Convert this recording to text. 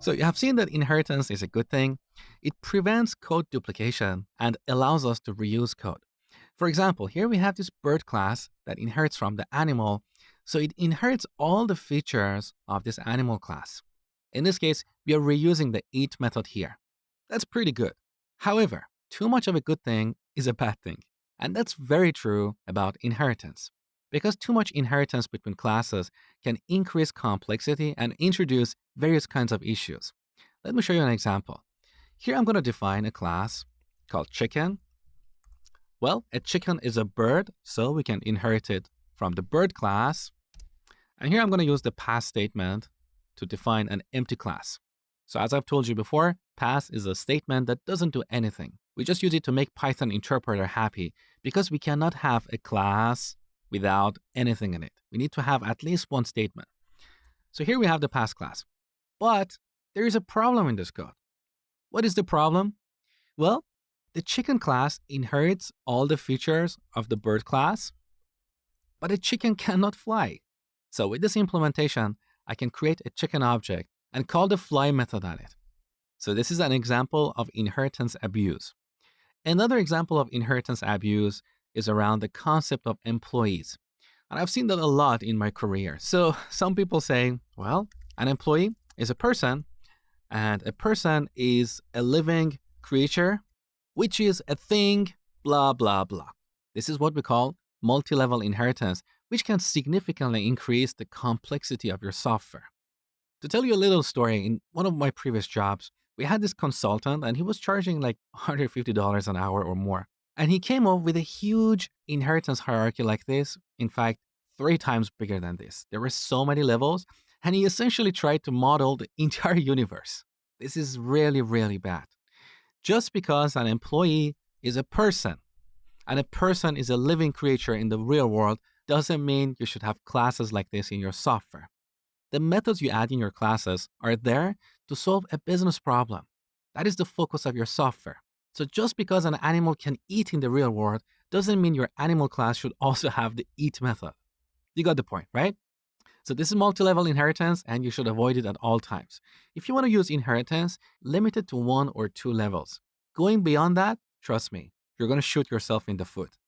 So you have seen that inheritance is a good thing. It prevents code duplication and allows us to reuse code. For example, here we have this bird class that inherits from the animal. So it inherits all the features of this animal class. In this case, we are reusing the eat method here. That's pretty good. However, too much of a good thing is a bad thing. And that's very true about inheritance. Because too much inheritance between classes can increase complexity and introduce various kinds of issues. Let me show you an example. Here I'm going to define a class called chicken. Well, a chicken is a bird, so we can inherit it from the bird class. And here I'm going to use the pass statement to define an empty class. So as I've told you before, pass is a statement that doesn't do anything. We just use it to make Python interpreter happy because we cannot have a class without anything in it. We need to have at least one statement. So here we have the pass class. But there is a problem in this code. What is the problem? Well, the chicken class inherits all the features of the bird class, but a chicken cannot fly. So with this implementation, I can create a chicken object and call the fly method on it. So this is an example of inheritance abuse. Another example of inheritance abuse is around the concept of employees. And I've seen that a lot in my career. So some people say, well, an employee is a person, and a person is a living creature, which is a thing, blah, blah, blah. This is what we call multi-level inheritance, which can significantly increase the complexity of your software. To tell you a little story, in one of my previous jobs, we had this consultant and he was charging like $150 an hour or more. And he came up with a huge inheritance hierarchy like this. In fact, 3 times bigger than this. There were so many levels, and he essentially tried to model the entire universe. This is really, really bad. Just because an employee is a person and a person is a living creature in the real world doesn't mean you should have classes like this in your software. The methods you add in your classes are there to solve a business problem. That is the focus of your software. So just because an animal can eat in the real world doesn't mean your animal class should also have the eat method. You got the point, right? So this is multi-level inheritance and you should avoid it at all times. If you want to use inheritance, limit it to 1 or 2 levels. Going beyond that, trust me, you're going to shoot yourself in the foot.